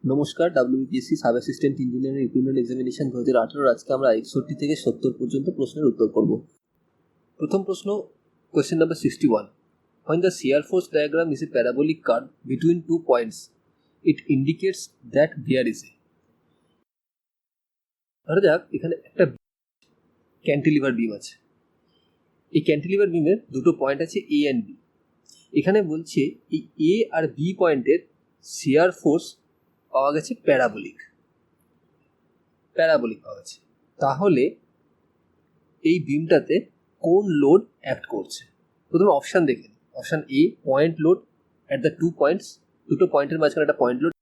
নমস্কার, WBPSC sub assistant engineering recruitment examination 2018 আজকে আমরা 61 থেকে 70 পর্যন্ত প্রশ্নের উত্তর করব। প্রথম প্রশ্ন, question number 61. When the shear force diagram is a parabolic curve between 2 points, it indicates that there is a ধরা যাক এখানে একটা ক্যান্টিলিভার বিম আছে। এই ক্যান্টিলিভার বিমের দুটো পয়েন্ট আছে এ অ্যান্ড বি। এখানে বলছে এই এ আর বি পয়েন্টের শিয়ার ফোর্স পাওয়া গেছে প্যারাবোলিক পাওয়া গেছে। তাহলে এই বিমটাতে কোন লোড অ্যাক্ট করছে? প্রথমে অপশান দেখে নিই। Option A, point load at the 2 points, দুটো পয়েন্টের মাঝখানে একটা পয়েন্ট লোড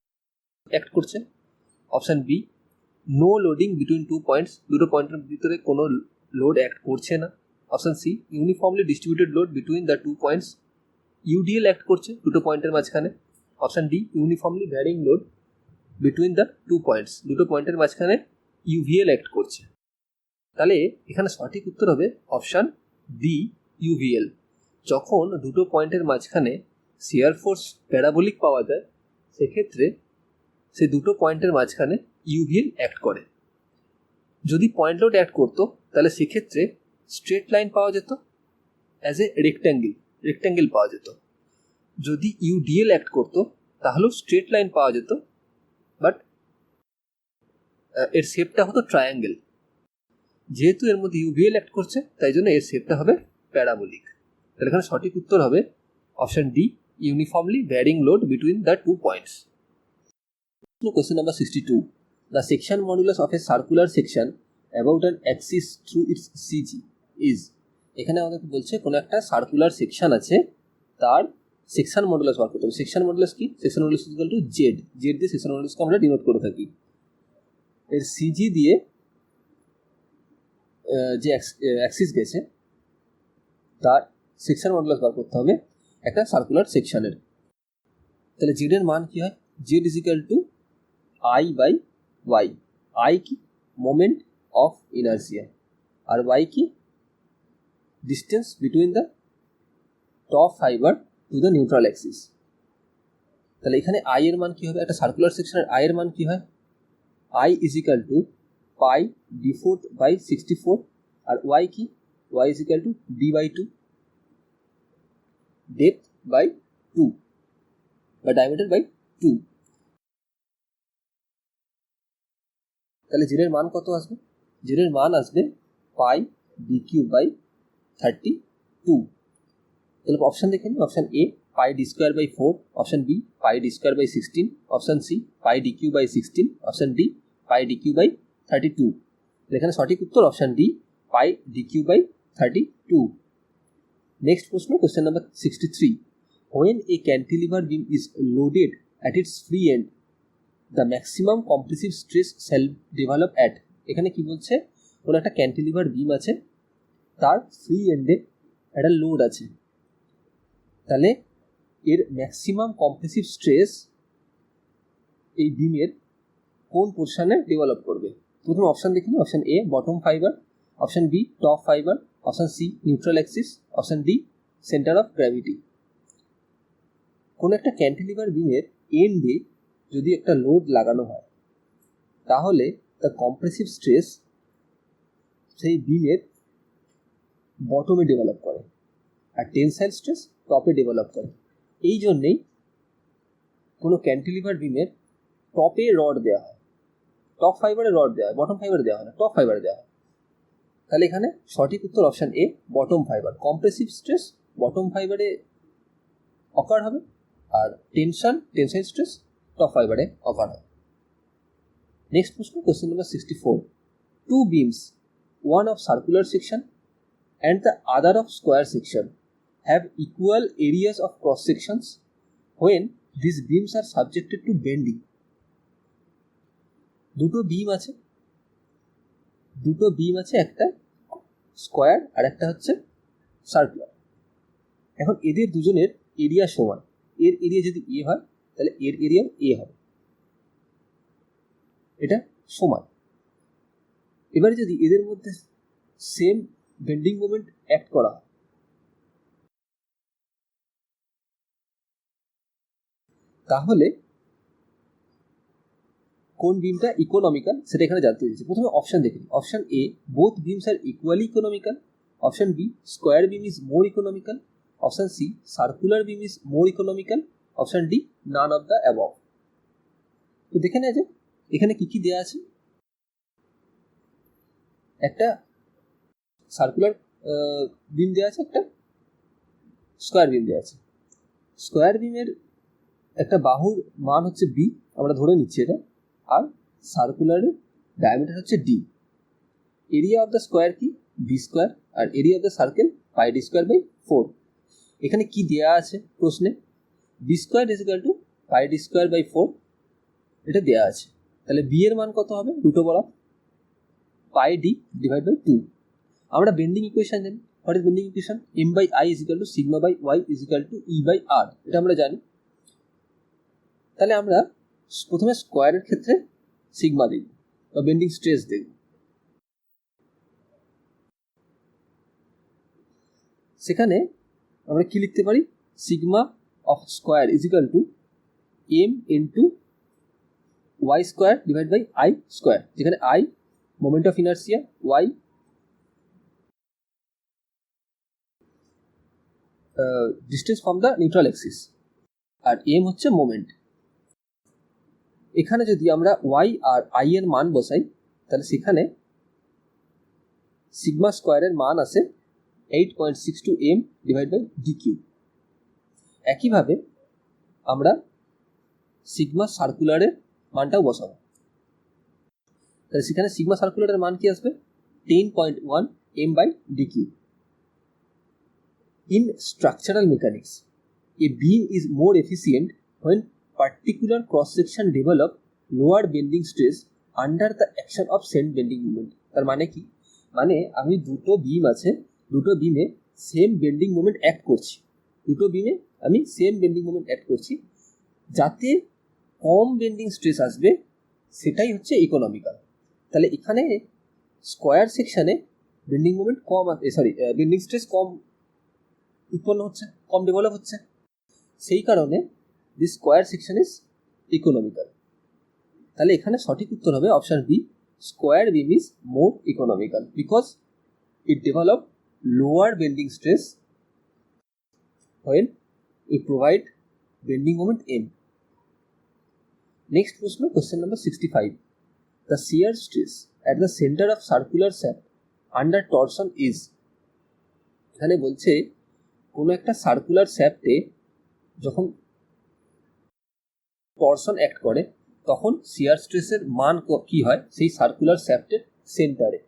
অ্যাক্ট করছে। Option B, no loading between 2 points, দুটো পয়েন্টের ভিতরে কোনো লোড অ্যাক্ট করছে না। Option C, uniformly distributed load between the 2 points, UDL act করছে দুটো পয়েন্টের মাঝখানে। Option D, uniformly varying load between the 2 points, দুটো পয়েন্টের মাঝখানে ইউভিএল অ্যাক্ট করছে। তাহলে এখানে সঠিক উত্তর হবে অপশান বি, ইউভিএল। যখন দুটো পয়েন্টের মাঝখানে শিয়ার ফোর্স প্যারাবোলিক পাওয়া যায়, সেক্ষেত্রে সে দুটো পয়েন্টের মাঝখানে ইউভিএল অ্যাক্ট করে। যদি পয়েন্ট লোড অ্যাক্ট করতো তাহলে সেক্ষেত্রে স্ট্রেট লাইন পাওয়া যেত, অ্যাজ এ রেক্ট্যাঙ্গেল পাওয়া যেত। যদি ইউডিএল অ্যাক্ট করতো তাহলেও স্ট্রেট লাইন পাওয়া যেত, বাট এর শেপটা হতো ট্রায়াঙ্গেল। যেহেতু এর মধ্যে ইউভিএল অ্যাক্ট করছে, তাই জন্য এর শেপটা হবে প্যারাবোলিক। তাহলে এখানে সঠিক উত্তর হবে option D, uniformly varying load between the 2 points. Question number 62. The section modulus of a circular section about an axis through its CG is. এখানে আমাদের বলছে কোনো একটা সার্কুলার সেকশন আছে, তার সেকশন মডুলাস বার করতে হবে। সেকশন মডুলাস কি? Section modulus equal to Z. Z দিয়ে সেকশন মডুলাসকে আমরা ডিনোট করে থাকি। এর সিজি দিয়ে যে অ্যাক্সিস গেছে তার সেকশন মডুলাস বার করতে হবে একটা সার্কুলার সেকশনের। তাহলে জেড এর মান কি হয়? Z is equal to I by Y. I কি? মোমেন্ট অফ ইনার্সিয়া, আর ওয়াই কি? Distance between the top fibre to the neutral axis. তাহলে এখানে আই এর মান কি হবে? একটা সার্কুলার সেকশনের আই এর মান কি হয়? I is equal to pi d4 by 64, আর ওয়াই কি? Y is equal to D by 2, depth by 2 বা ডায়ামিটার বাই 2। তাহলে জেড এর মান কত আসবে? জেড এর মান আসবে পাই ডি কিউ বাই 32। তাহলে অপশন দেখে নিন। Option A, pi D square by 4। Option B, pi D square by 16। Option C, pi D cube by 16। Option D, pi D cube by 32। এখানে সঠিক উত্তর option D, pi D cube by 32। Next প্রশ্ন, question number 63. When a cantilever beam is loaded at its free end, the maximum compressive stress shall develop at. এখানে কি বলছে? কোনো একটা cantilever বিম আছে, তার ফ্রি এন্ডে একটা লোড আছে, তাহলে এর ম্যাক্সিমাম কম্প্রেসিভ স্ট্রেস এই বিমের কোন পোর্শনে ডেভেলপ করবে? প্রথম অপশান দেখিনি। Option A, bottom fibre. Option B, top fibre. Option C, neutral axis. Option D, centre of gravity. কোনো একটা ক্যান্টিলিভার বিমের এন্ডে যদি একটা লোড লাগানো হয়, তাহলে তার কম্প্রেসিভ স্ট্রেস সেই বিমের বটমে ডেভেলপ করে, আর টেনসাইল স্ট্রেস টপে ডেভেলপ করে। এই জন্যেই কোনো ক্যান্টিলিভার বিমের টপে রড দেওয়া হয়, টপ ফাইবারে রড দেওয়া হয়, বটম ফাইবারে দেওয়া হয় না, টপ ফাইবারে দেওয়া হয়। তাহলে এখানে সঠিক উত্তর option A, bottom fibre. Compressive stress bottom ফাইবারে অকার হবে, আর টেনসাইল স্ট্রেস টপ ফাইবারে অকার হয়। নেক্সট প্রশ্ন, question number 64. Two beams, one of circular section and the other of square section, have equal areas of cross sections when these beams are subjected to bending. দুটো বিম আছে, একটা square আর একটা হচ্ছে circular. এখন এদের দুজনের এরিয়া সমান। এর এরিয়া যদি এ হয়, তাহলে এর এরিয়াও এ হবে, এটা সমান। এবারে যদি এদের মধ্যে সেম বেন্ডিং মোমেন্ট অ্যাক্ট করা হয়, তাহলে কোন বিমটা ইকোনমিক্যাল সেটা এখানে জানতে চাইছে। প্রথমে অপশন দেখি। Option A, both beams are equally economical. Option B, square beam is more economical. Option C, circular beam is more economical. Option D, none of the above. তো দেখে নেওয়া যাক এখানে কি কি দেওয়া আছে। একটা সার্কুলার বিম দেওয়া আছে, একটা স্কোয়ার বিম দেওয়া আছে। স্কোয়ার বিমের একটা বাহুর মান হচ্ছে বি, আমরা ধরে নিচ্ছি এটা, আর সার্কুলারের ডায়ামিটার হচ্ছে D. Area of the square কি? বি স্কোয়ার, আর area of the circle pi D square by 4। এখানে কি দেওয়া আছে প্রশ্নে? B square is equal to pi D square by 4, এটা দেওয়া আছে। তাহলে বি এর মান কত হবে? Root over of pi D divide by 2। আমরা বেন্ডিং ইকুয়েশন জানি। What is bending equation? M by I is equal to sigma by Y is equal to E by R, এটা আমরা জানি। তাহলে আমরা প্রথমে স্কোয়ারের ক্ষেত্রে সিগমা দেখব বা বেন্ডিং স্ট্রেস দেখব। সেখানে আমরা কি লিখতে পারি? Sigma of square is equal to M into Y square divide by I square, যেখানে I moment of inertia, Y distance from the neutral axis, আর এম হচ্ছে মোমেন্ট। এখানে যদি আমরা ওয়াই আর আই এর মান বসাই তাহলে সেখানে সিগমা স্কোয়ারের মান আসে 8.62 m divide by D cube. একইভাবে আমরা সিগমা সার্কুলারের মানটাও বসাবো। তাহলে সেখানে সিগমা সার্কুলারের মান কি আসবে? 10.1 m by D cube. In structural mechanics, a beam is more efficient when particular cross-section develop lower bending stress under the action of same bending moment. তার মানে কি? মানে আমি দুটো বিম আছে, দুটো বিমে সেম বেন্ডিং মোমেন্ট অ্যাক্ট করছি, দুটো বিমে আমি সেম বেন্ডিং মোমেন্ট অ্যাক্ট করছি, যাতে কম বেন্ডিং স্ট্রেস আসবে সেটাই হচ্ছে ইকোনমিক্যাল। তাহলে এখানে স্কোয়ার সেকশনে বেন্ডিং মোমেন্ট কম, বেন্ডিং স্ট্রেস কম উৎপন্ন হচ্ছে, কম ডেভেলপ হচ্ছে, সেই কারণে the square section is economical. তাহলে এখানে সঠিক উত্তর হবে option B, square beam is more economical because it develop lower bending stress when we provide bending moment m. Next প্রশ্ন, question number 65. The shear stress at the center of circular shaft under torsion is, এখানে বলছে কোনো একটা circular শ্যাফটে যখন torsion act করে তখন শিয়ার স্ট্রেসের মান কি হয় সেই সার্কুলার শ্যাফটের সেন্টারে।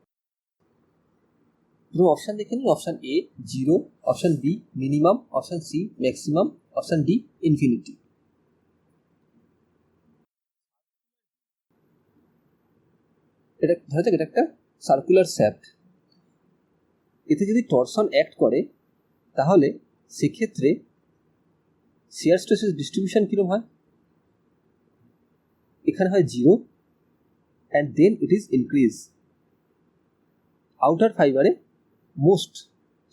প্রথম অপশন দেখে নিই। Option A 0, option B minimum, option C maximum, option D infinity. এটা ধরা যাক এটা একটা সার্কুলার শ্যাফট, এতে যদি টরশন অ্যাক্ট করে তাহলে সেক্ষেত্রে শিয়ার স্ট্রেসের ডিস্ট্রিবিউশন কীরকম হয়? এখানে হয় 0 and then it is increase. Outer ফাইবারে মোস্ট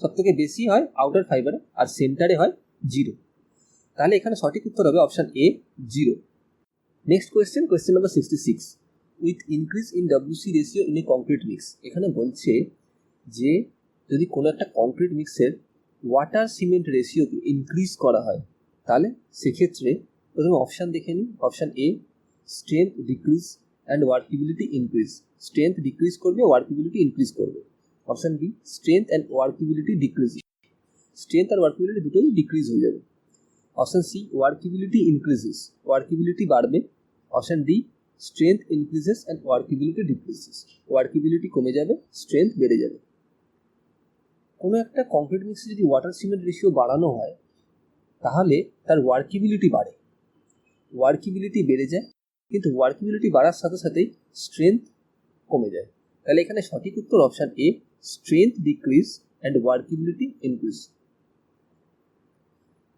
সব থেকে বেশি হয় আউটার ফাইবারে, আর সেন্টারে হয় 0। তাহলে এখানে সঠিক উত্তর হবে option A 0। Next question, question number 66. With increase in W C ratio in a concrete mix, এখানে বলছে যে যদি কোনো একটা কংক্রিট মিক্সের ওয়াটার সিমেন্ট রেশিওকে ইনক্রিজ করা হয় তাহলে সেক্ষেত্রে প্রথমে অপশান দেখে নিই। Option A strength decrease and workability increase, strength decrease করবে, ওয়ার্কেবিলিটি ইনক্রিজ করবে। Option B strength and workability decrease, strength আর ওয়ার্কেবিলিটি দুটোই ডিক্রিজ হয়ে যাবে। Option C workability increases, workability বাড়বে। Option D strength increases and workability decreases, workability কমে যাবে, strength বেড়ে যাবে। কোনো একটা কংক্রিট মিক্সে যদি ওয়াটার সিমেন্ট রেশিও বাড়ানো হয় তাহলে তার ওয়ার্কেবিলিটি বাড়ে, ওয়ার্কেবিলিটি বেড়ে যায়, কিন্তু ওয়ার্কেবিলিটি বাড়ার সাথে সাথেই স্ট্রেংথ কমে যায়। তাহলে এখানে সঠিক উত্তর option A strength decrease and workability increase.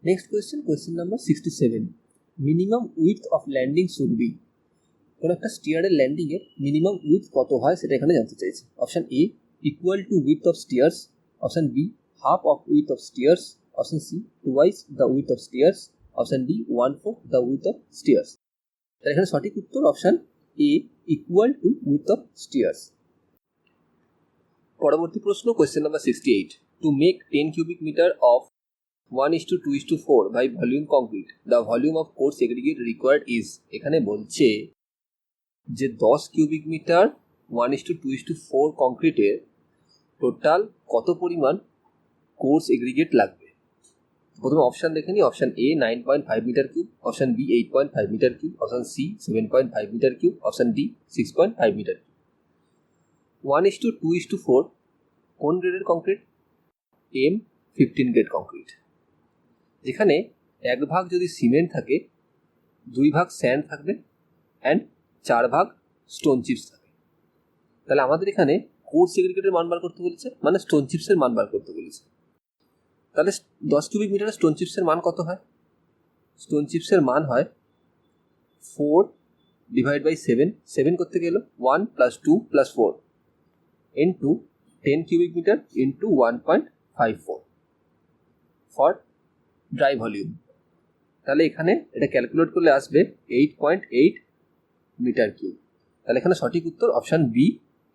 Next question, question number 67. Minimum width of landing should be, কোনো একটা স্টিয়ারের ল্যান্ডিংয়ের মিনিমাম উইডথ কত হয় সেটা এখানে জানতে চাইছে। Option A equal to width of stairs, option B half of width of stairs, option C twice the width of stairs, option D 1/4 the width of stairs. তাহলে এখানে সঠিক উত্তর option A equal to width of stairs. পরবর্তী প্রশ্ন, question number 68. To make 10 cubic meter of 1:2:4 by volume concrete, the volume of coarse aggregate required is. এখানে বলছে যে 10 cubic metre 1:2:4 কংক্রিটের টোটাল কত পরিমাণ কোর্স এগ্রিগেট লাগবে। প্রথমে অপশান দেখে নিই। Option A 9.5 metre cube, option B 8.5 metre cube, option C 7.5 metre cube, option D 6.5 metre cube. 1:2:4 কোন গ্রেডের কংক্রিট? M15 গ্রেড কংক্রিট, যেখানে 1 ভাগ যদি সিমেন্ট থাকে, 2 ভাগ স্যান্ড থাকবে অ্যান্ড 4 ভাগ স্টোন চিপস থাকে। তাহলে আমাদের এখানে কোর্স এগ্রিগেটের মান বার করতে বলেছে, মানে স্টোন চিপসের মান বার করতে বলেছে। তাহলে 10 কিউবিক মিটারে স্টোন চিপসের মান কত হয়? স্টোন চিপসের মান হয় 4/7, 7 করতে গেল 1 + 2 + 4 into 10 cubic metre into 1.54 for dry volume. তাহলে এখানে এটা ক্যালকুলেট করলে আসবে 8.8 মিটার কিউব। তাহলে এখানে সঠিক উত্তর অপশান বি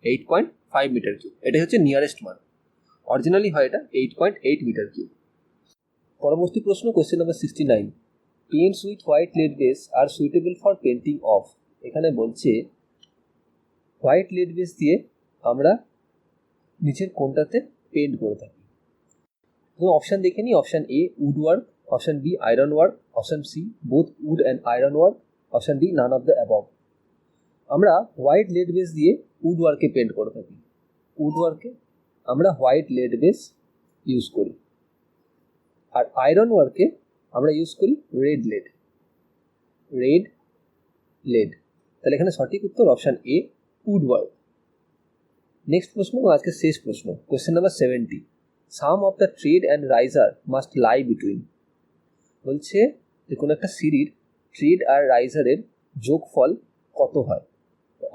8.5 মিটার কিউব। এটাই হচ্ছে নিয়ারেস্ট মান। অরিজিনালি হয় এটা 8.8 মিটার কিউব। পরবর্তী প্রশ্ন, question number 69. Paints with white lead base are suitable for painting of. এখানে বলছে হোয়াইট লেড বেস দিয়ে আমরা নিচের কোনটাতে পেন্ট করে থাকি। তো অপশান দেখে নিই। Option A wood work, option B iron work, option C both wood and iron work, option D none of the above. আমরা হোয়াইট লেড বেস দিয়ে উড ওয়ার্কে পেন্ট করে থাকি। উড ওয়ার্কে আমরা হোয়াইট লেড বেস ইউজ করি, আর iron ওয়ার্কে আমরা use করি red lead. তাহলে এখানে সঠিক উত্তর option A wood work. Next প্রশ্ন, আজকে শেষ প্রশ্ন, question number 70. Sum of the tread and riser must lie between. বলছে যে কোনো একটা সিঁড়ির ট্রেড আর রাইজারের যোগফল কত হয়।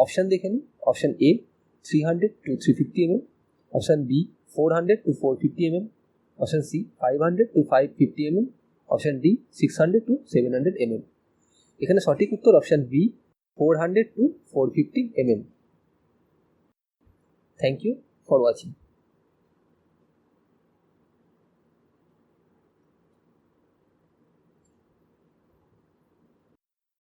অপশান দেখে নিই। Option A 300 to 350 mm, option B 400 to 450 mm, option C 500 to 550 mm, option D 600 to 700 mm। এখানে সঠিক উত্তর option B 400 to 450 mm। Thank you for watching.